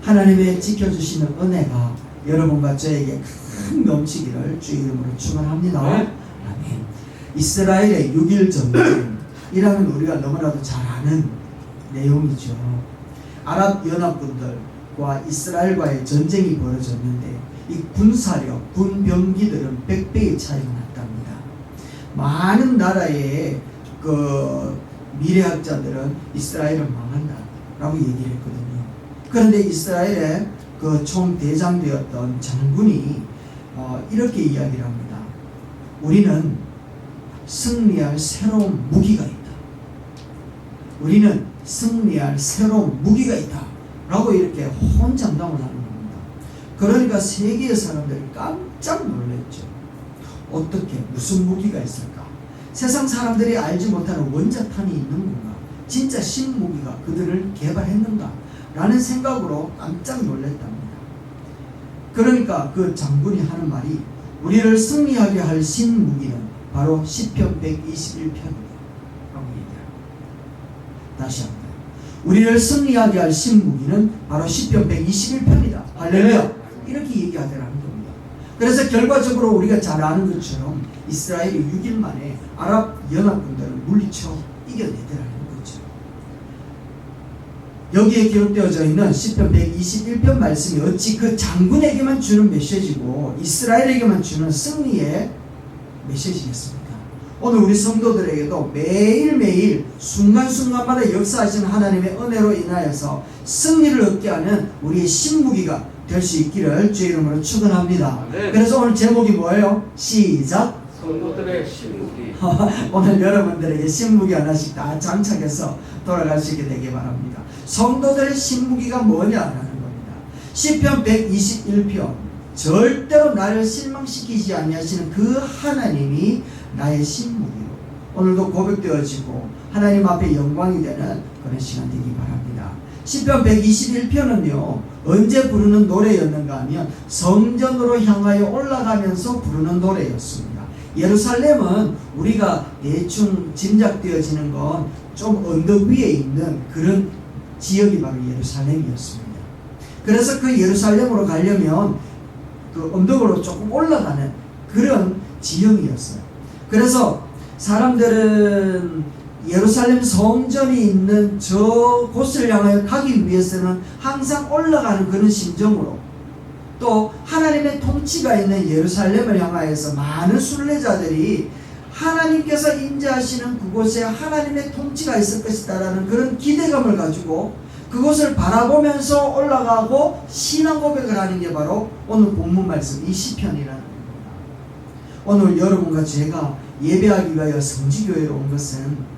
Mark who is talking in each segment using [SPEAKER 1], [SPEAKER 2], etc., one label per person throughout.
[SPEAKER 1] 하나님의 지켜주시는 은혜가 여러분과 저에게 큰 넘치기를 주의 이름으로 축원합니다. 아멘. 이스라엘의 6.1 전쟁이라는 우리가 너무나도 잘 아는 내용이죠. 아랍 연합군들과 이스라엘과의 전쟁이 벌어졌는데 이 군사력, 군병기들은 100배의 차이가 났답니다. 많은 나라의 그 미래학자들은 이스라엘은 망한다 라고 얘기를 했거든요. 그런데 이스라엘의 그 총대장되었던 장군이 이렇게 이야기를 합니다. 우리는 승리할 새로운 무기가 있다. 우리는 승리할 새로운 무기가 있다 라고 이렇게 혼장담을 하는 겁니다. 그러니까 세계의 사람들이 깜짝 놀랐죠. 어떻게 무슨 무기가 있을까? 세상 사람들이 알지 못하는 원자탄이 있는구나. 진짜 신무기가 그들을 개발했는가? 라는 생각으로 깜짝 놀랐답니다. 그러니까 그 장군이 하는 말이 우리를 승리하게 할 신무기는 바로 시편 121편이다 라고 얘기합니다. 다시 한번 우리를 승리하게 할 신무기는 바로 시편 121편이다. 할렐루야. 이렇게 얘기하더라는 겁니다. 그래서 결과적으로 우리가 잘 아는 것처럼 이스라엘이 6일 만에 아랍 연합군들을 물리쳐 이겨내더라는 거죠. 여기에 기록되어져 있는 시편 121편 말씀이 어찌 그 장군에게만 주는 메시지고 이스라엘에게만 주는 승리의 메시지겠습니까? 오늘 우리 성도들에게도 매일매일 순간순간마다 역사하시는 하나님의 은혜로 인하여서 승리를 얻게 하는 우리의 신무기가 될 수 있기를 주의 이름으로 축원합니다. 네. 그래서 오늘 제목이 뭐예요? 시작!
[SPEAKER 2] 성도들의 신무기.
[SPEAKER 1] 오늘 여러분들에게 신무기 하나씩 다 장착해서 돌아갈 수 있게 되기 바랍니다. 성도들의 신무기가 뭐냐라는 겁니다. 시편 121편 절대로 나를 실망시키지 아니하시는 그 하나님이 나의 신무기로 오늘도 고백되어지고 하나님 앞에 영광이 되는 그런 시간 되기 바랍니다. 시편 121편은요 언제 부르는 노래였는가 하면 성전으로 향하여 올라가면서 부르는 노래였습니다. 예루살렘은 우리가 대충 짐작되어지는 건 좀 언덕 위에 있는 그런 지역이 바로 예루살렘이었습니다. 그래서 그 예루살렘으로 가려면 그 언덕으로 조금 올라가는 그런 지형이었어요. 그래서 사람들은 예루살렘 성전이 있는 저 곳을 향하여 가기 위해서는 항상 올라가는 그런 심정으로 또 하나님의 통치가 있는 예루살렘을 향하여서 많은 순례자들이 하나님께서 임재하시는 그곳에 하나님의 통치가 있을 것이다라는 그런 기대감을 가지고 그곳을 바라보면서 올라가고 신앙 고백을 하는 게 바로 오늘 본문 말씀 이 시편이라는 겁니다. 오늘 여러분과 제가 예배하기 위하여 성지교회로 온 것은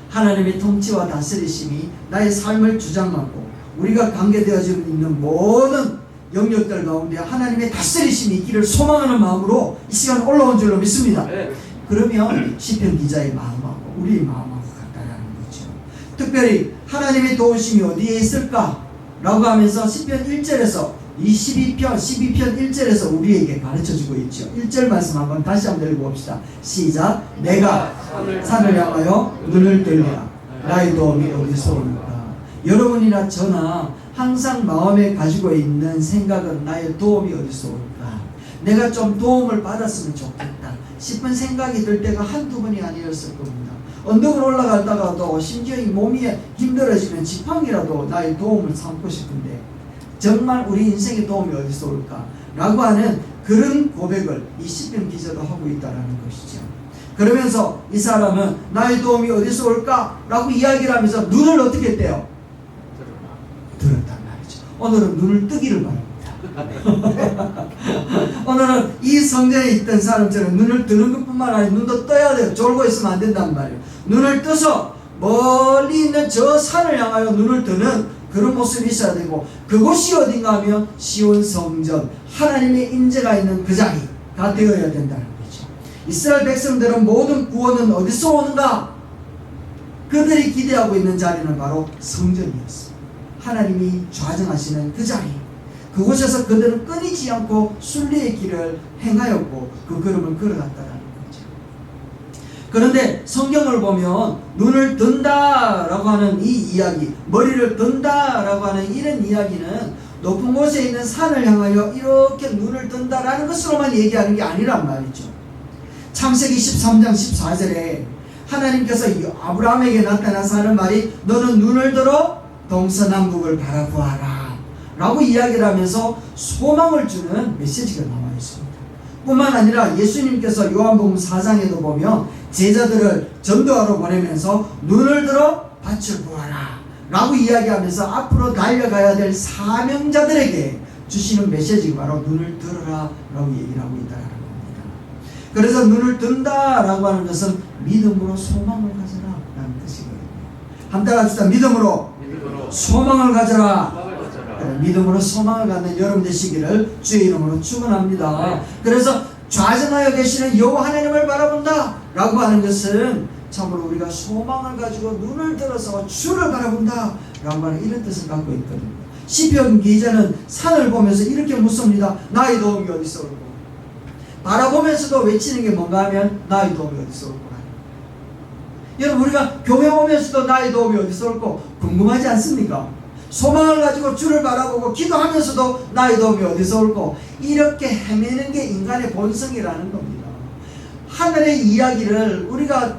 [SPEAKER 1] 하나님의 통치와 다스리심이 나의 삶을 주장하고 우리가 관계되어져 있는 모든 영역들 가운데 하나님의 다스리심이 있기를 소망하는 마음으로 이 시간 올라온 줄로 믿습니다. 네. 그러면 시편 기자의 마음하고 우리의 마음하고 같다라는 거죠. 특별히 하나님의 도우심이 어디에 있을까? 라고 하면서 시편 1절에서 12편 1절에서 우리에게 가르쳐주고 있죠. 1절 말씀 한번 다시 한번 읽어봅시다. 시작. 내가 산을 향하여 눈을 들리라. 나의 도움이 어디서 올까? 여러분이나 저나 항상 마음에 가지고 있는 생각은 나의 도움이 어디서 올까? 내가 좀 도움을 받았으면 좋겠다 싶은 생각이 들 때가 한두 번이 아니었을 겁니다. 언덕을 올라갔다가도 심지어 이 몸이 힘들어지면 지팡이라도 나의 도움을 삼고 싶은데 정말 우리 인생의 도움이 어디서 올까? 라고 하는 그런 고백을 이 시편 기자도 하고 있다는 것이죠. 그러면서 이 사람은 나의 도움이 어디서 올까? 라고 이야기를 하면서 눈을 어떻게 떼요? 들었단 말이죠. 오늘은 눈을 뜨기를 바랍니다. 오늘은 이 성전에 있던 사람처럼 눈을 뜨는 것뿐만 아니라 눈도 떠야 돼요. 졸고 있으면 안 된단 말이에요. 눈을 떠서 멀리 있는 저 산을 향하여 눈을 뜨는 그런 모습이 있어야 되고 그곳이 어딘가 하면 시온 성전 하나님의 임재가 있는 그 자리가 되어야 된다는 거죠. 이스라엘 백성들은 모든 구원은 어디서 오는가? 그들이 기대하고 있는 자리는 바로 성전이었어요. 하나님이 좌정하시는 그 자리, 그곳에서 그들은 끊이지 않고 순례의 길을 행하였고 그 걸음을 걸어갔다라는 거죠. 그런데 성경을 보면 눈을 든다라고 하는 이 이야기, 머리를 든다라고 하는 이런 이야기는 높은 곳에 있는 산을 향하여 이렇게 눈을 뜬다라는 것으로만 얘기하는 게 아니란 말이죠. 창세기 13장 14절에 하나님께서 아브라함에게 나타나서 하는 말이 너는 눈을 들어 동서남북을 바라보아라 라고 이야기를 하면서 소망을 주는 메시지가 나와 있습니다. 뿐만 아니라 예수님께서 요한복음 4장에도 보면 제자들을 전도하러 보내면서 눈을 들어 밭을 보아라 라고 이야기하면서 앞으로 달려가야 될 사명자들에게 주시는 메시지가 바로 눈을 들어라 라고 얘기를 하고 있다는 겁니다. 그래서 눈을 든다 라고 하는 것은 믿음으로 소망을 가져라 라는 뜻이거든요. 한번 합시다. 믿음으로 소망을 가져라. 믿음으로 소망을 갖는 여러분 되시기를 주의 이름으로 축원합니다. 그래서 좌정하여 계시는 여호와 하나님을 바라본다 라고 하는 것은 참으로 우리가 소망을 가지고 눈을 들어서 주를 바라본다 라고 하는 이런 뜻을 갖고 있거든요. 시편 기자는 산을 보면서 이렇게 묻습니다. 나의 도움이 어디서 올고, 바라보면서도 외치는 게 뭔가 하면 나의 도움이 어디서 올고. 여러분, 우리가 교회 오면서도 나의 도움이 어디서 올고 궁금하지 않습니까? 소망을 가지고 주를 바라보고 기도하면서도 나의 도움이 어디서 올고, 이렇게 헤매는 게 인간의 본성이라는 겁니다. 하늘의 이야기를 우리가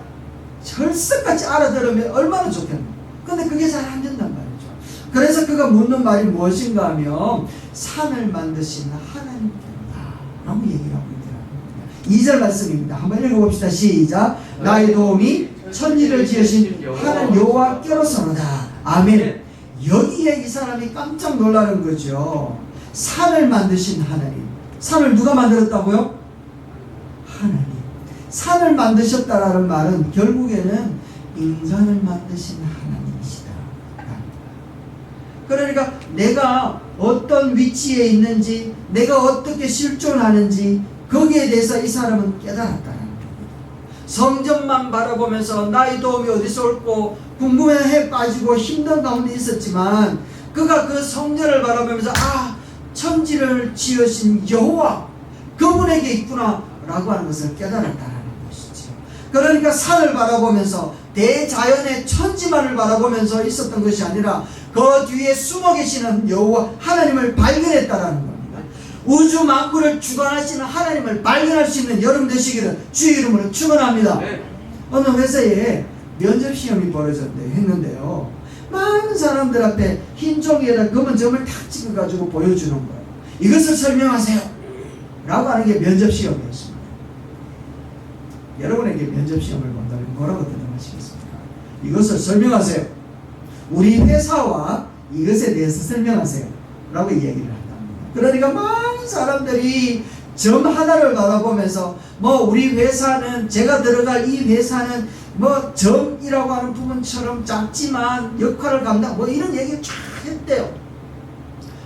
[SPEAKER 1] 철석같이 알아들으면 얼마나 좋겠노. 근데 그게 잘 안 된단 말이죠. 그래서 그가 묻는 말이 무엇인가 하면 산을 만드신 하나님께로다 라고 얘기를 하고 있더라고요. 2절 말씀입니다. 한번 읽어봅시다. 시작. 나의 도움이 천지를 지으신 하나님 여호와께로서로다. 아멘. 여기에 이 사람이 깜짝 놀라는 거죠. 산을 만드신 하나님. 산을 누가 만들었다고요? 하나님. 산을 만드셨다라는 말은 결국에는 인간을 만드신 하나님이시다. 그러니까 내가 어떤 위치에 있는지, 내가 어떻게 실존하는지 거기에 대해서 이 사람은 깨달았다는 겁니다. 성전만 바라보면서 나의 도움이 어디서 올고 궁금해 빠지고 힘든 가운데 있었지만, 그가 그 성전을 바라보면서 천지를 지으신 여호와 그분에게 있구나 라고 하는 것을 깨달았다는 것이죠. 그러니까 산을 바라보면서 대자연의 천지만을 바라보면서 있었던 것이 아니라 그 뒤에 숨어 계시는 여호와 하나님을 발견했다라는 겁니다. 우주 만물을 주관하시는 하나님을 발견할 수 있는 여러분 되시기를 주의 이름으로 축원합니다. 어느 회사에 면접 시험이 했는데요. 많은 사람들 앞에 흰 종이에다 검은 점을 탁 찍어가지고 보여주는 거예요. 이것을 설명하세요 라고 하는 게 면접 시험이었습니다. 여러분에게 면접 시험을 본다면 뭐라고 대답하시겠습니까? 이것을 설명하세요. 우리 회사와 이것에 대해서 설명하세요 라고 이야기를 한답니다. 그러니까 많은 사람들이 점 하나를 바라보면서 우리 회사는, 제가 들어갈 이 회사는 점이라고 하는 부분처럼 작지만 역할을 감당, 이런 얘기를 쫙 했대요.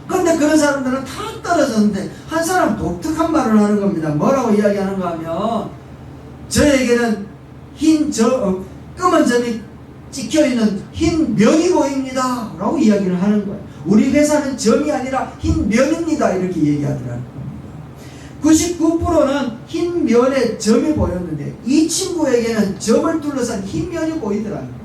[SPEAKER 1] 그런데 그런 사람들은 다 떨어졌는데 한 사람 독특한 말을 하는 겁니다. 뭐라고 이야기하는가 하면, 저에게는 검은 점이 찍혀있는 흰 면이 보입니다 라고 이야기를 하는 거예요. 우리 회사는 점이 아니라 흰 면입니다 이렇게 얘기하더라는 겁니다. 99%는 흰 면에 점이 보였는데 이 친구에게는 점을 둘러싼 흰 면이 보이더라는 겁니다.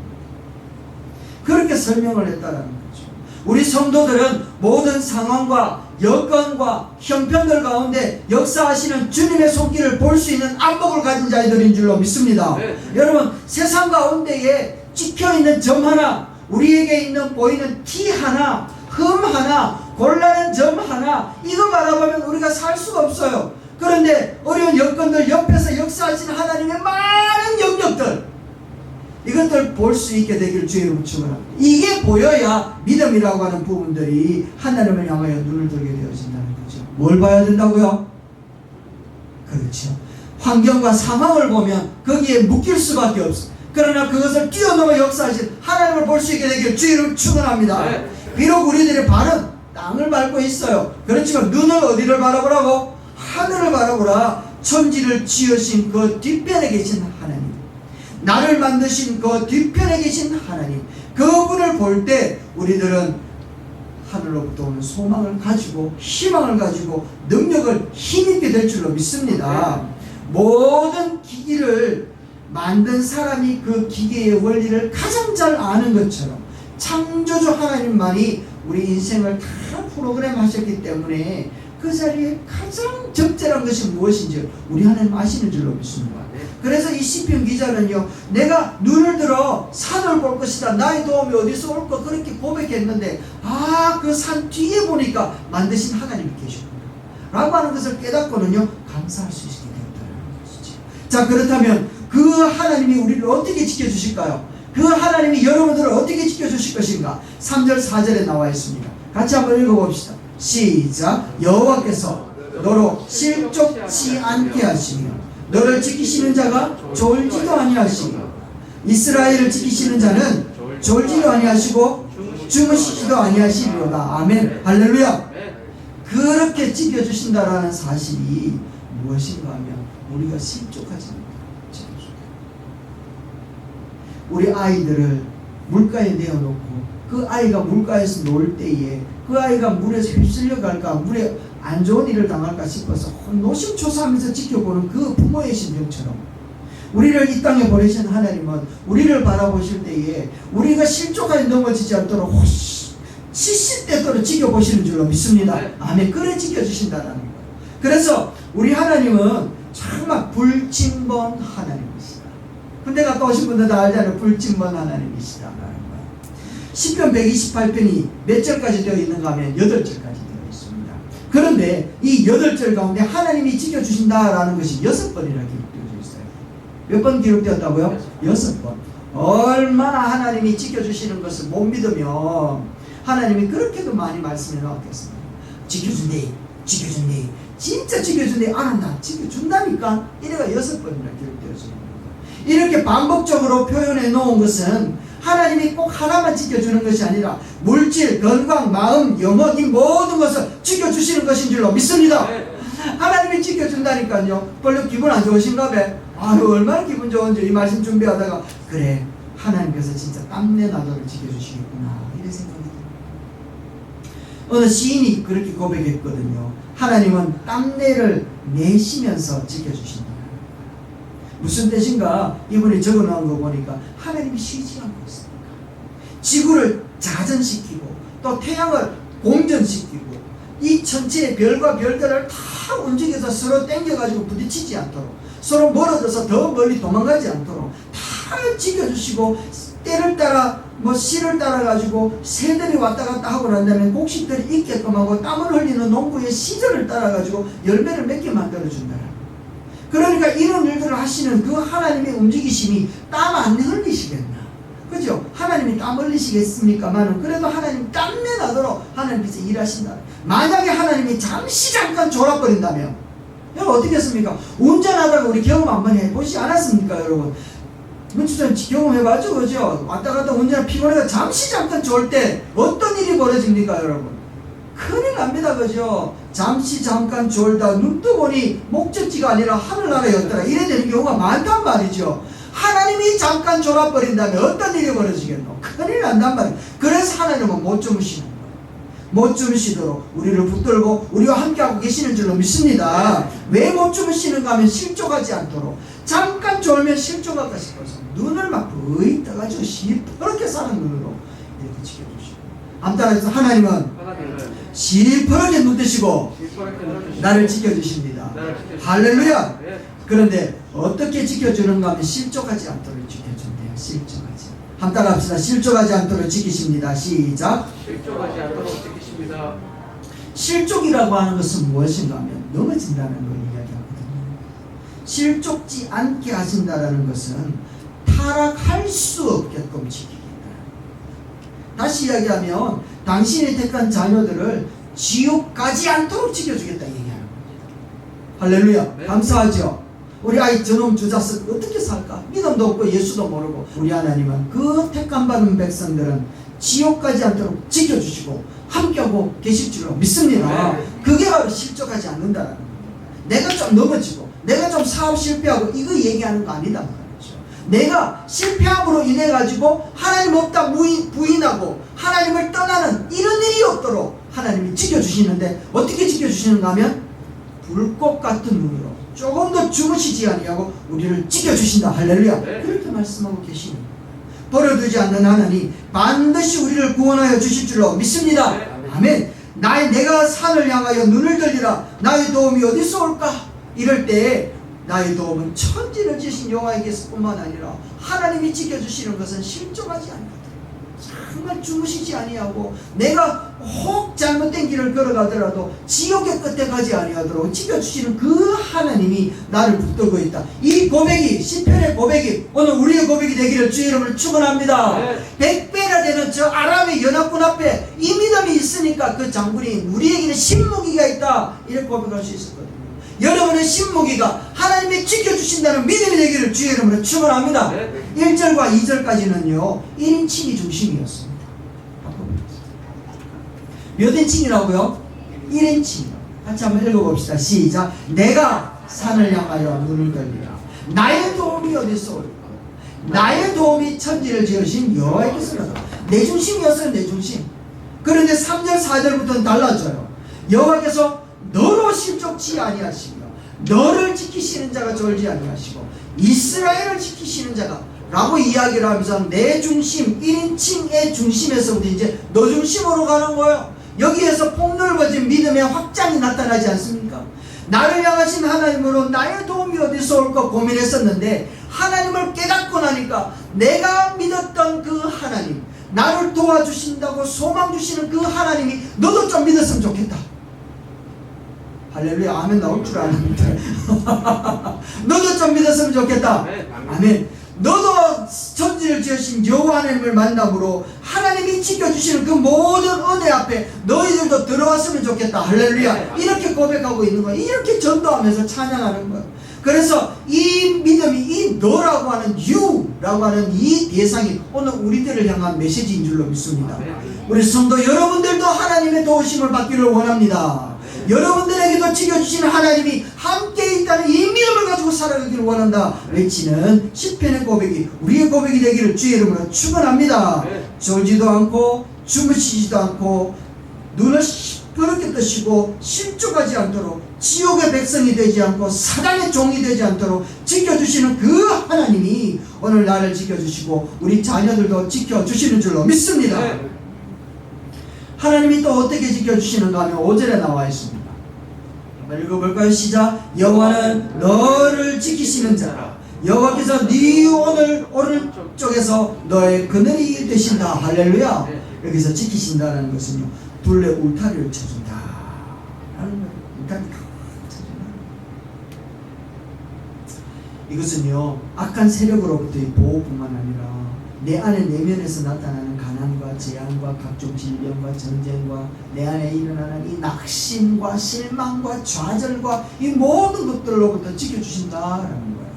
[SPEAKER 1] 그렇게 설명을 했다라는 거죠. 우리 성도들은 모든 상황과 여건과 형편들 가운데 역사하시는 주님의 손길을 볼 수 있는 안목을 가진 자들인 줄로 믿습니다. 여러분, 세상 가운데에 찍혀있는 점 하나, 우리에게 보이는 티 하나, 흠 하나, 곤란한 점 하나, 이거 바라보면 우리가 살 수가 없어요. 그런데 어려운 여건들 옆에서 역사하시는 하나님의 많은 영역들, 이것들 볼 수 있게 되길 주의 이름으로 축원합니다. 이게 보여야 믿음이라고 하는 부분들이 하나님을 향하여 눈을 들게 되어진다는 거죠. 뭘 봐야 된다고요? 그렇죠. 환경과 상황을 보면 거기에 묶일 수밖에 없어. 그러나 그것을 뛰어넘어 역사하신 하나님을 볼 수 있게 되길 주의 이름으로 축원합니다. 비록 우리들의 발은 땅을 밟고 있어요. 그렇지만 눈을 어디를 바라보라고? 하늘을 바라보라. 천지를 지으신 그 뒤편에 계신 하나님, 나를 만드신 그 뒤편에 계신 하나님, 그분을 볼 때 우리들은 하늘로부터 오는 소망을 가지고 희망을 가지고 능력을 힘있게 될 줄로 믿습니다. 모든 기기를 만든 사람이 그 기계의 원리를 가장 잘 아는 것처럼 창조주 하나님만이 우리 인생을 다 프로그램 하셨기 때문에 그 자리에 가장 적절한 것이 무엇인지 우리 하나님 아시는 줄로 믿습니다. 그래서 이 시편 기자는요, 내가 눈을 들어 산을 볼 것이다, 나의 도움이 어디서 올까, 그렇게 고백했는데 그 산 뒤에 보니까 만드신 하나님이 계십니다 라고 하는 것을 깨닫고는요, 감사할 수 있게 되었다는 것이죠. 자, 그렇다면 그 하나님이 우리를 어떻게 지켜주실까요? 그 하나님이 여러분들을 어떻게 지켜주실 것인가? 3절 4절에 나와 있습니다. 같이 한번 읽어봅시다. 시작. 여호와께서 너로 실족치 않게 하시며 너를 지키시는 자가 졸지도 아니하시고 이스라엘을 지키시는 자는 졸지도 아니하시고 주무시지도 아니하시리로다. 아멘. 할렐루야. 그렇게 지켜주신다라는 사실이 무엇인가 하면 우리가 실족하지 않는다. 우리 아이들을 물가에 내어놓고 그 아이가 물가에서 놀 때에 그 아이가 물에서 휩쓸려 갈까, 물에 안 좋은 일을 당할까 싶어서 노심초사하면서 지켜보는 그 부모의 심정처럼 우리를 이 땅에 보내신 하나님은 우리를 바라보실 때에 우리가 실족하게 넘어지지 않도록 시시때때로 지켜보시는 줄로 믿습니다. 아멘. 그래 지켜주신다는 거예요. 그래서 우리 하나님은 정말 불침번 하나님이시다. 근데 갔다 오신 분들 다 알잖아요. 불침번 하나님이시다라는 거예요. 시편 128편이 몇 절까지 되어 있는가 하면 8절까지 되어 있습니다. 그런데 이 8절 가운데 하나님이 지켜주신다라는 것이 6번이나 기록되어 있어요. 몇 번 기록되었다고요? 6번. 얼마나 하나님이 지켜주시는 것을 못 믿으면 하나님이 그렇게도 많이 말씀해 놓았겠습니다. 지켜준대, 지켜준대, 진짜 지켜준대, 안 한다, 지켜준다니까. 이래가 6번이나 기록되었습니다. 이렇게 반복적으로 표현해 놓은 것은 하나님이 꼭 하나만 지켜주는 것이 아니라 물질, 건강, 마음, 영혼 이 모든 것을 지켜주시는 것인 줄로 믿습니다. 하나님이 지켜준다니까요. 별로 기분 안 좋으신가 봐. 얼마나 기분 좋은지 이 말씀 준비하다가 그래, 하나님께서 진짜 땀내 나도록 지켜주시겠구나 이런 생각이 들어요. 어느 시인이 그렇게 고백했거든요. 하나님은 땀내를 내시면서 지켜주신다. 무슨 뜻인가? 이분이 적어놓은 거 보니까 하나님이 쉬지 않고 있습니다. 지구를 자전시키고 또 태양을 공전시키고 이 전체의 별과 별들을 다 움직여서 서로 당겨가지고 부딪히지 않도록, 서로 멀어져서 더 멀리 도망가지 않도록 다 지켜주시고, 때를 따라 씨를 따라 가지고 새들이 왔다 갔다 하고 난 다음에 곡식들이 있게끔 하고 땀을 흘리는 농부의 시절을 따라 가지고 열매를 맺게 만들어 준다. 그러니까 이런 일들을 하시는 그 하나님의 움직이심이 땀 안 흘리시겠나? 그죠? 하나님이 땀 흘리시겠습니까만은 그래도 하나님 땀내 나도록 하나님께서 일하신다. 만약에 하나님이 잠깐 졸아버린다면 여러분 어떻게 했습니까? 운전하다가 우리 경험 한번 해보시지 않았습니까 여러분? 문주전 경험해봤죠, 그죠? 왔다 갔다 운전을 피곤해가 잠깐 졸 때 어떤 일이 벌어집니까 여러분? 큰일 납니다, 그죠? 잠깐 졸다 눈 뜨보니 목적지가 아니라 하늘나라였더라. 이래 되는 경우가 많단 말이죠. 하나님이 잠깐 졸아버린다면 어떤 일이 벌어지겠노? 큰일 난단 말이에요. 그래서 하나님은 못 주무시는 거예요. 못 주무시도록 우리를 붙들고 우리와 함께하고 계시는 줄로 믿습니다. 왜 못 주무시는가 하면 실족하지 않도록, 잠깐 졸면 실족할까 싶어서 눈을 막 부이 떠가지고 시퍼렇게 사는 눈으로 이렇게 지켜주시고, 암따라서 하나님은 시퍼렇게 눈 뜨시고 나를 지켜주십니다. 할렐루야. 그런데 어떻게 지켜주는가 하면 실족하지 않도록 지켜준대요. 실족하지. 한 따라 합시다. 실족하지 않도록 지키십니다. 시작.
[SPEAKER 2] 실족하지 않도록 지키십니다.
[SPEAKER 1] 실족이라고 하는 것은 무엇인가 하면 넘어진다는 걸 이야기하거든요. 실족지 않게 하신다는 것은 타락할 수 없게끔 지키겠다. 다시 이야기하면 당신이 택한 자녀들을 지옥 가지 않도록 지켜주겠다 얘기하는 겁니다. 할렐루야. 네. 감사하죠. 우리 아이 저놈 주자식 어떻게 살까? 믿음도 없고 예수도 모르고, 우리 하나님은 그 택함 받은 백성들은 지옥 가지 않도록 지켜주시고 함께하고 계실 줄로 믿습니다. 네. 그게 바로 실족하지 않는다는 겁니다. 내가 좀 넘어지고 내가 좀 사업 실패하고 이거 얘기하는 거 아니다 말이죠. 내가 실패함으로 인해 가지고 하나님 없다 부인하고 하나님을 떠나는 이런 일이 없도록 하나님이 지켜주시는데, 어떻게 지켜주시는가 하면 불꽃 같은 눈으로 조금 더 주무시지 아니하고 우리를 지켜주신다. 할렐루야. 네. 그렇게 말씀하고 계시는 거예요. 버려두지 않는 하나님 반드시 우리를 구원하여 주실 줄로 믿습니다. 네. 아멘. 내가 산을 향하여 눈을 들리라. 나의 도움이 어디서 올까? 이럴 때 나의 도움은 천지를 지으신 여호와에게서뿐만 아니라 하나님이 지켜주시는 것은 실족하지 않거든. 정말 주무시지 아니하고 내가 혹 잘못된 길을 걸어가더라도 지옥의 끝에 가지 아니하도록 지켜주시는 그 하나님이 나를 붙들고 있다. 이 고백이, 시편의 고백이 오늘 우리의 고백이 되기를 주의 이름으로 축원합니다. 100배나 되는 저 아람의 연합군 앞에 이 믿음이 있으니까 그 장군이 우리에게는 신무기가 있다, 이렇게 고백할 수 있었거든요. 여러분의 신무기가 하나님이 지켜주신다는 믿음이 되기를 주의 이름으로 축원합니다. 1절과 2절까지는요 1인칭이 중심이었습니다. 몇 인칭이라고요? 1인칭. 같이 한번 읽어봅시다. 시작. 내가 산을 향하여 눈을 들리라. 나의 도움이 어디서 올까? 나의 도움이 천지를 지으신 여호와께서로다. 내 중심이었어요. 내 중심. 그런데 3절 4절부터는 달라져요. 여호와께서 너로 실족치 아니하시며 너를 지키시는 자가 졸지 아니하시고 이스라엘을 지키시는 자가 라고 이야기를 하면서 내 중심, 1인칭의 중심에서부터 이제 너 중심으로 가는 거예요. 여기에서 폭넓어진 믿음의 확장이 나타나지 않습니까? 나를 향하신 하나님으로 나의 도움이 어디서 올까 고민했었는데 하나님을 깨닫고 나니까 내가 믿었던 그 하나님, 나를 도와주신다고 소망 주시는 그 하나님이 너도 좀 믿었으면 좋겠다. 할렐루야. 아멘 나올 줄 아는데 너도 좀 믿었으면 좋겠다. 아멘. 너도 천지를 지으신 여호와 하나님을 만남으로 하나님이 지켜주시는 그 모든 은혜 앞에 너희들도 들어왔으면 좋겠다. 할렐루야. 이렇게 고백하고 있는 거야. 이렇게 전도하면서 찬양하는 거야. 그래서 이 믿음이, 이 너라고 하는 유라고 하는 이 대상이 오늘 우리들을 향한 메시지인 줄로 믿습니다. 우리 성도 여러분들도 하나님의 도우심을 받기를 원합니다. 여러분들에게도 지켜주시는 하나님이 함께 있다는 이 믿음을 가지고 살아가기를 원한다 외치는 시편의 고백이 우리의 고백이 되기를 주의 이름으로 축원합니다. 졸지도 않고 주무시지도 않고 눈을 시퍼렇게 뜨시고 실족하지 않도록 지옥의 백성이 되지 않고 사단의 종이 되지 않도록 지켜주시는 그 하나님이 오늘 나를 지켜주시고 우리 자녀들도 지켜주시는 줄로 믿습니다. 하나님이 또 어떻게 지켜주시는가 하면 5절에 나와 있습니다. 한번 읽어볼까요? 시작. 여호와는 너를 지키시는 자라. 여호와께서 네 오른쪽에서 너의 그늘이 되신다. 할렐루야. 여기서 지키신다는 것은요 둘레 울타리를 쳐준다 라는 거예요. 울타리 다 쳐준다. 이것은요 악한 세력으로부터의 보호뿐만 아니라 내 안에 내면에서 나타나는 가난과 재앙과 각종 질병과 전쟁과 내 안에 일어나는 이 낙심과 실망과 좌절과 이 모든 것들로부터 지켜주신다라는 거예요.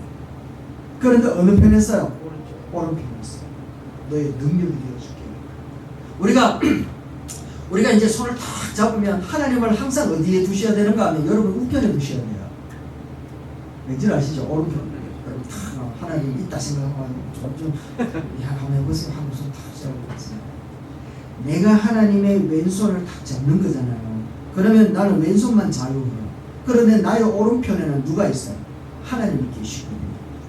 [SPEAKER 1] 그런데 어느 편에 써요? 오른편에 써요. 너의 능력이 되어줄게. 우리가 이제 손을 탁 잡으면 하나님을 항상 어디에 두셔야 되는가 하면 여러분 우편에 두셔야 돼요. 왠지 아시죠? 오른편. 하나님 있다 생각하고 좀 한번 해보세요 하고서 탁 잡아보세요. 내가 하나님의 왼손을 탁 잡는 거잖아요. 그러면 나는 왼손만 자유해요. 그런데 나의 오른편에는 누가 있어요? 하나님이 계시거든요.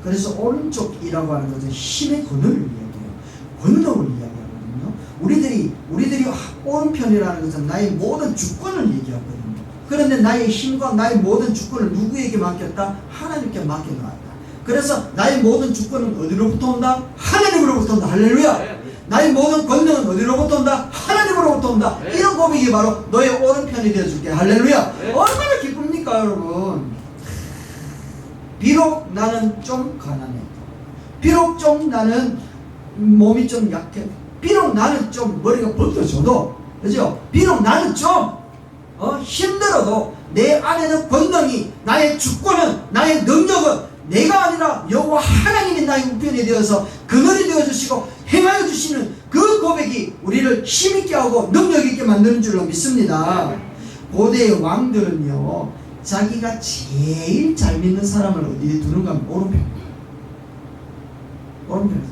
[SPEAKER 1] 그래서 오른쪽이라고 하는 것은 힘의 권능을 이야기해요. 권능을 이야기하거든요. 우리들이 오른편이라는 것은 나의 모든 주권을 얘기하거든요. 그런데 나의 힘과 나의 모든 주권을 누구에게 맡겼다? 하나님께 맡겨놓았다. 그래서 나의 모든 주권은 어디로부터 온다? 하나님으로부터 온다. 할렐루야. 나의 모든 권능은 어디로부터 온다? 하나님으로부터 온다. 이런 고백이 바로 너의 오른편이 되어줄게. 할렐루야. 얼마나 기쁩니까 여러분. 비록 나는 좀 가난해, 비록 좀 나는 몸이 좀 약해, 비록 나는 좀 머리가 벗겨져도, 그죠? 비록 나는 좀 힘들어도 내 안에는 권능이, 나의 주권은, 나의 능력은 내가 아니라 여호와 하나님이 나의 우편이 되어서 그늘이 되어주시고 행하여 주시는 그 고백이 우리를 힘있게 하고 능력있게 만드는 줄로 믿습니다. 고대의 왕들은요 자기가 제일 잘 믿는 사람을 어디에 두는가 하면 오른편에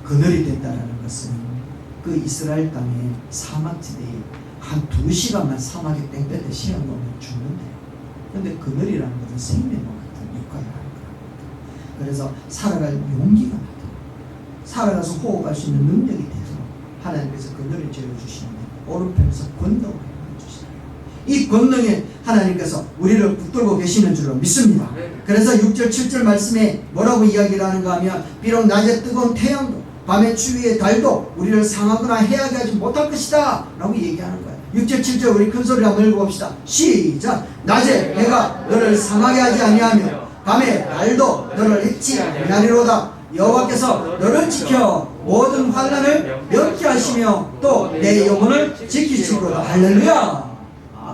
[SPEAKER 1] 그늘이 됐다는 것은 그 이스라엘 땅의 사막지대에 한 2시간만 사막에 땡볕에 시간 놓으면 죽는데요. 근데 그늘이라는 것은 생명과 같은 역할을 하는 거예요. 그래서 살아갈 용기가 나도록, 살아가서 호흡할 수 있는 능력이 되도록 하나님께서 그늘을 지어주시는데 오른편에서 권능을 해주시는 거예요. 이 권능에 하나님께서 우리를 붙들고 계시는 줄로 믿습니다. 그래서 6절 7절 말씀에 뭐라고 이야기를 하는가 하면 비록 낮에 뜨거운 태양도 밤에 추위의 달도 우리를 상하거나 해하게 하지 못할 것이다 라고 얘기하는 거예요. 6절 7절 우리 큰 소리로 한번 읽어봅시다. 시작. 낮에 해가 너를 상하게 하지 아니하며 밤에 달도 너를 해치 아니하리로다. 여호와께서 너를 지켜 모든 환난을 면케하시며 또 내 영혼을 지키시리로다. 할렐루야.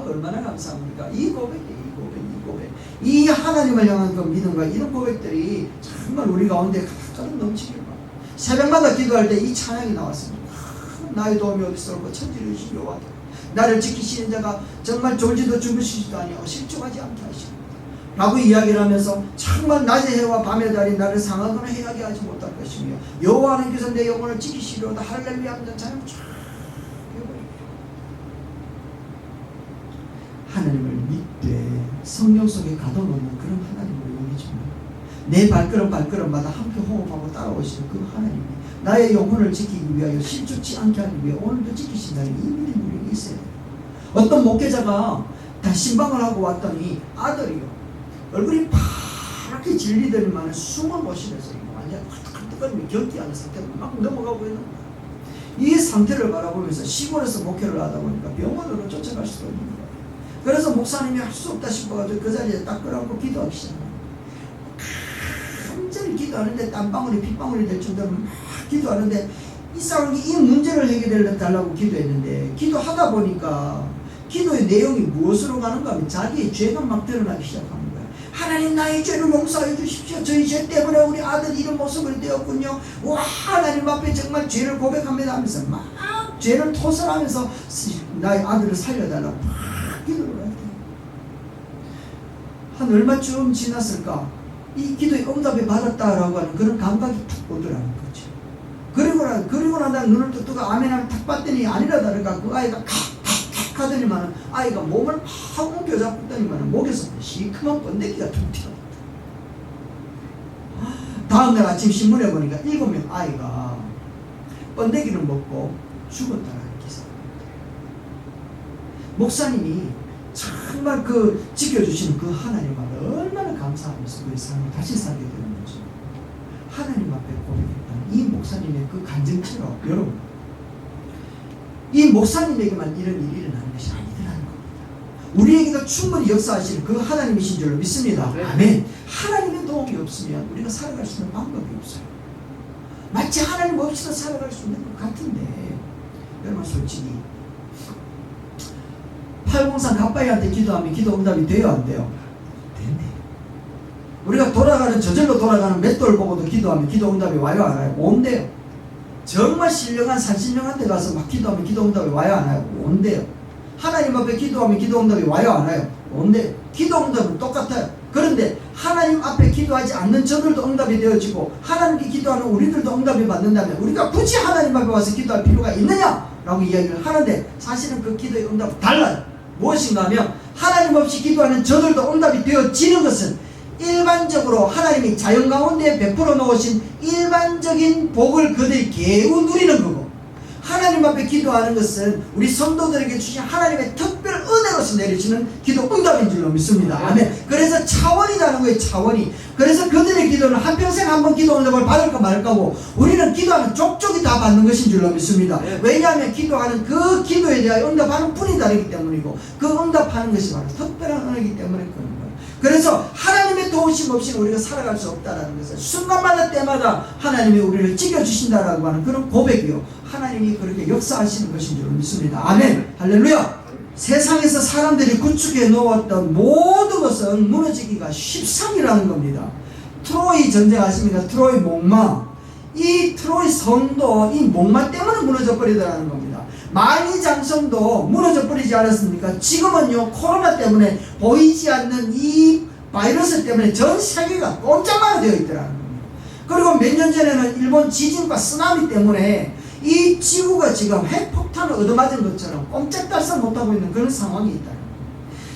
[SPEAKER 1] 얼마나 감사합니까? 이 고백이에요. 이 고백. 이 하나님을 향한 그 믿음과 이런 고백들이 정말 우리 가운데 가득 넘치길 바랍니다. 새벽마다 기도할 때 이 찬양이 나왔습니다. 나의 도움이 어디서 올까? 천지를 여호와다. 나를 지키시는 자가 정말 졸지도 주무시지도 아니하고 실족하지 않게 하시는 라고 이야기를 하면서 정말 낮의 해와 밤의 달이 나를 상하거나 해하게 하지 못할 것이며 여호와 하나님께서 내 영혼을 지키시리로다. 할렐루야 하면서 찬양 쫙 해버립니다. 하나님을 믿되 성령 속에 가둬놓는 그런 하나님을 얘기해줍니다. 내 발걸음마다 함께 호흡하고 따라오시는 그 하나님이 나의 영혼을 지키기 위하여 실족치 않게 하기 위해 오늘도 지키신다는 이 믿음이 우리에게 있어야 돼요. 어떤 목회자가 다 신방을 하고 왔더니 아들이요 얼굴이 파랗게 질리더니만 숨을 못 쉬면서 완전 컬떡컬떡거리며 견디하는 상태로 막 넘어가고 있는 거예요. 이 상태를 바라보면서 시골에서 목회를 하다 보니까 병원으로 쫓아갈 수도 있는 거예요. 그래서 목사님이 할 수 없다 싶어가지고 그 자리에 딱 끌어안고 기도하기 시작해요. 간절히 기도하는데 땀방울이 핏방울이 될 정도로 막 기도하는데 이 사람이 이 문제를 해결해 달라고 기도했는데 기도하다 보니까 기도의 내용이 무엇으로 가는가 하면 자기의 죄가 막 드러나기 시작합니다. 하나님 나의 죄를 용서해 주십시오. 저희 죄 때문에 우리 아들이 이런 모습을 되었군요. 와 하나님 앞에 정말 죄를 고백합니다 하면서 막 죄를 토설하면서 나의 아들을 살려달라고 막 기도를 해요. 한 얼마쯤 지났을까? 이 기도의 응답이 받았다라고 하는 그런 감각이 툭 오더라는 거죠. 그리고 난 다음에 눈을 뜨고 아멘을 탁 봤더니 아니라 다를까 그 아이가 칵칵칵 하더니만 아이가 몸을 팍 옮겨잡더니만 목에서 시커먼 번데기가 툭 튀어나왔다. 다음날 아침 신문에 보니까 7명 아이가 번데기를 먹고 죽었다는 기사입니다. 목사님이 정말 그 지켜주시는 그 하나님 앞에 얼마나 감사하면서 우리 삶을 다시 살게 되는 거죠. 하나님 앞에 고백했던 이 목사님의 그 간증처럼 여러분 이 목사님에게만 이런 일이 일어나는 것이 아니더라는 겁니다. 우리에게도 충분히 역사하시는 그 하나님이신 줄로 믿습니다.
[SPEAKER 2] 네.
[SPEAKER 1] 아멘. 하나님의 도움이 없으면 우리가 살아갈 수 있는 방법이 없어요. 마치 하나님 없이도 살아갈 수 있는 것 같은데 여러분 솔직히 803 갓바이한테 기도하면 기도 응답이 돼요 안 돼요? 되네. 우리가 저절로 돌아가는 맷돌 보고도 기도하면 기도 응답이 와요 안 와요? 온대요. 정말 신령한 산신령한 데 가서 막 기도하면 기도 응답이 와요 안 와요? 온대요. 하나님 앞에 기도하면 기도 응답이 와요 안 와요? 온대요. 기도 응답은 똑같아요. 그런데 하나님 앞에 기도하지 않는 저들도 응답이 되어지고 하나님께 기도하는 우리들도 응답이 받는다면 우리가 굳이 하나님 앞에 와서 기도할 필요가 있느냐라고 이야기를 하는데 사실은 그 기도의 응답은 달라요. 무엇인가 하면 하나님 없이 기도하는 저들도 응답이 되어지는 것은 일반적으로 하나님이 자연 가운데 베풀어 놓으신 일반적인 복을 그들이 개우 누리는 거고 하나님 앞에 기도하는 것은 우리 성도들에게 주신 하나님의 특별 은혜로서 내려지는 기도 응답인 줄로 믿습니다. 아멘. 그래서 차원이라는 거예요. 차원이. 그래서 그들의 기도는 한평생 한번 기도 응답을 받을까 말까고 우리는 기도하는 족족이 다 받는 것인 줄로 믿습니다. 왜냐하면 기도하는 그 기도에 대하여 응답하는 분이 다르기 때문이고 그 응답하는 것이 바로 특별한 은혜이기 때문에 그런 거예요. 그래서 하나님의 도우심 없이 우리가 살아갈 수 없다는 것을 순간마다 때마다 하나님이 우리를 지켜주신다라고 하는 그런 고백이요. 하나님이 그렇게 역사하시는 것인 줄 믿습니다. 아멘. 할렐루야. 세상에서 사람들이 구축해 놓았던 모든 것은 무너지기가 십상이라는 겁니다. 트로이 전쟁 아십니까? 트로이 목마. 이 트로이 성도 이 목마 때문에 무너져 버리더라는 겁니다. 만이장성도 무너져 버리지 않았습니까? 지금은요 코로나 때문에 보이지 않는 이 바이러스 때문에 전 세계가 꼼짝마야 되어 있더라는 겁니다. 그리고 몇 년 전에는 일본 지진과 쓰나미 때문에 이 지구가 지금 핵폭탄을 얻어맞은 것처럼 꼼짝달싹 못하고 있는 그런 상황이 있다는 거예요.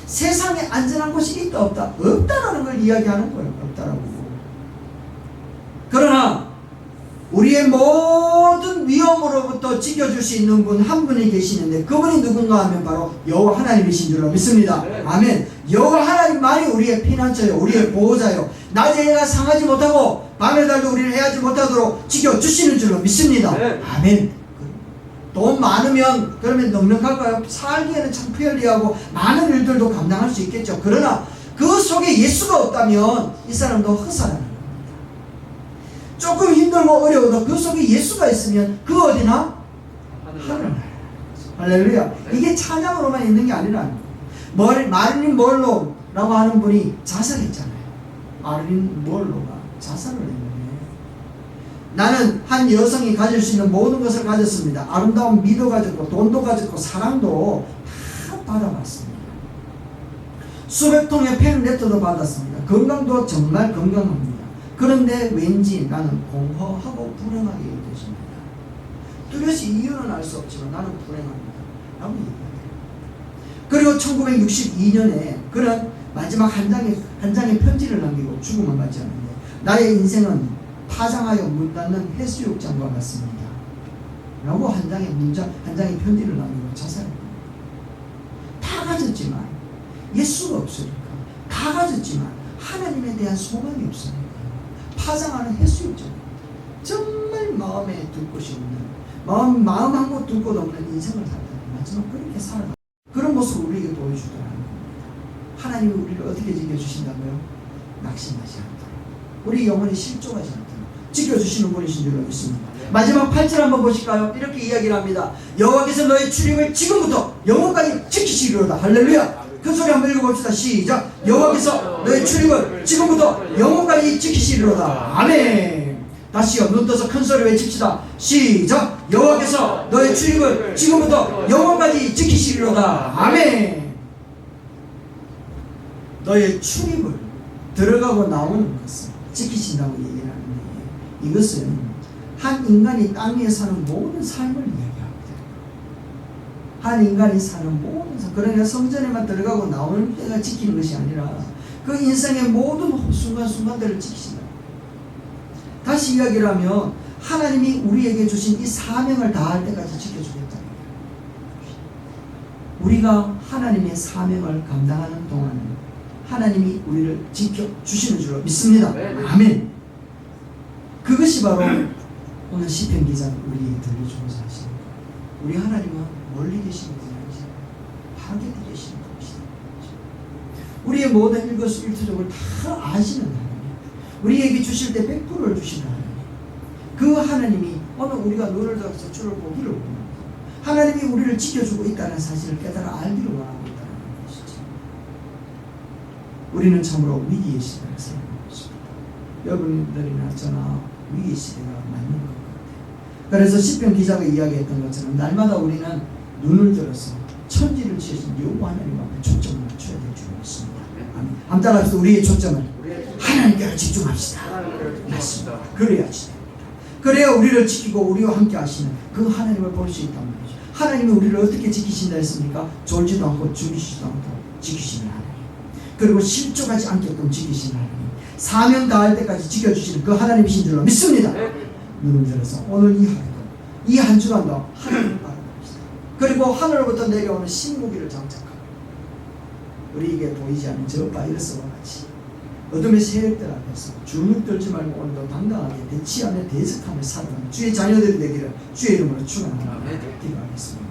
[SPEAKER 1] 세상에 안전한 곳이 있다 없다? 없다라는 걸 이야기하는 거예요. 없다라고. 그러나 우리의 모든 모든 위험으로부터 지켜줄 수 있는 분 한 분이 계시는데 그분이 누군가 하면 바로 여호와 하나님이신 줄로 믿습니다.
[SPEAKER 2] 네.
[SPEAKER 1] 아멘. 여호와 하나님만이 우리의 피난처요, 우리의 보호자요, 낮에 해가 상하지 못하고 밤에 달도 우리를 해하지 못하도록 지켜주시는 줄로 믿습니다.
[SPEAKER 2] 네.
[SPEAKER 1] 아멘. 돈 많으면 그러면 넉넉할까요? 살기에는 참 편리하고 많은 일들도 감당할 수 있겠죠. 그러나 그 속에 예수가 없다면 이 사람도 허사라는 겁니다. 조금 힘들고 어려워도 그 속에 예수가 있으면 그 어디나 하늘나라. 할렐루야. 이게 찬양으로만 있는 게 아니라 마릴린 먼로라고 하는 분이 자살했잖아요. 마릴린 먼로가 자살을 했는데, 나는 한 여성이 가질 수 있는 모든 것을 가졌습니다. 아름다운 미도 가졌고 돈도 가졌고 사랑도 다 받아봤습니다. 수백 통의 펜레터도 받았습니다. 건강도 정말 건강합니다. 그런데 왠지 나는 공허하고 불행하게 여겨집니다. 뚜렷이 이유는 알 수 없지만 나는 불행합니다 라고 얘기해요. 그리고 1962년에 그는 마지막 한 장의 편지를 남기고 죽음을 맞이하는데, 나의 인생은 파장하여 문 닫는 해수욕장과 같습니다 라고 한 장의 편지를 남기고 자살합니다. 다 가졌지만 예수가 없으니까, 다 가졌지만 하나님에 대한 소망이 없으니까 파장하는 해수욕장, 정말 마음에 들 곳이 없는, 마음 한 곳 둘 곳 없는 인생을 살다 마지막 그렇게 살아가. 그런 모습을 우리에게 보여주더라는 겁니다. 하나님이 우리를 어떻게 지켜주신다고요? 낙심하지 않도록, 우리 영혼이 실족하지 않도록 지켜주시는 분이신 줄로 믿습니다. 마지막 8절 한번 보실까요? 이렇게 이야기를 합니다. 여호와께서 너의 출입을 지금부터 영원까지 지키시리로다. 할렐루야. 그 소리 한번 읽어봅시다. 시작. 여호와께서 너의 출입을 지금부터 영원까지 지키시리로다. 아멘. 다시요. 눈 떠서 큰 소리 외칩시다. 시작. 여호와께서 너의 출입을 지금부터 영원까지 지키시리로다. 아멘. 너의 출입을, 들어가고 나오는 것을 지키신다고 얘기를 하는데, 이것은 한 인간이 땅 위에 사는 모든 삶을 이야기합니다. 한 인간이 사는 모든 삶, 그러니까 성전에만 들어가고 나오는 때가 지키는 것이 아니라 그 인생의 모든 순간순간들을 지키신다. 다시 이야기를 하면 하나님이 우리에게 주신 이 사명을 다할 때까지 지켜주겠다. 우리가 하나님의 사명을 감당하는 동안 하나님이 우리를 지켜주시는 줄로 믿습니다. 아멘. 그것이 바로 오늘 시편 기자는 우리에게 들려주고자 하시는 거예요. 우리 하나님은 멀리 계시는 분이 아니시죠. 바로 곁에 계시는 분이시다. 우리의 모든 일거수일투족을 다 아시는 하나님, 우리에게 주실 때 100%를 주시는 하나님, 그 하나님이 오늘 우리가 눈을 들어서 주를 보기를 원합니다. 하나님이 우리를 지켜주고 있다는 사실을 깨달아 알기를 원하고 있다는 것이죠. 우리는 참으로 위기의 시대를 살아가고 있습니다. 여러분들이나 저나 위기의 시대가 맞는 것 같아요. 그래서 시편 기자가 이야기했던 것처럼 날마다 우리는 눈을 들어서 천지를 지으신 여호와 하나님 앞에 초점을 맞춰야 될 줄 믿습니다. 아멘. 한번 따라합시다. 우리의 초점을 하나님께 집중합시다. 맞습니다. 그래야지 됩니다. 그래야 우리를 지키고 우리와 함께 하시는 그 하나님을 볼 수 있단 말이죠. 하나님이 우리를 어떻게 지키신다 했습니까? 졸지도 않고 죽이시지도 않고 지키시는 하나님, 그리고 실족하지 않게끔 지키시는 하나님, 사명 다할 때까지 지켜주시는 그 하나님이신 줄로 믿습니다. 눈을 들어서 오늘 이 하루도, 이 한 주간도 하나님을 바라봅시다. 그리고 하늘로부터 내려오는 신무기를 장착하고 우리에게 보이지 않는 저 바이러스와 같이 어둠의 세력들 앞에서 주눅 들지 말고 오늘도 당당하게 대치 안에 대적함을 살아가는 주의 자녀들이 되기를 주의 이름으로 축원합니다. 기도하겠습니다.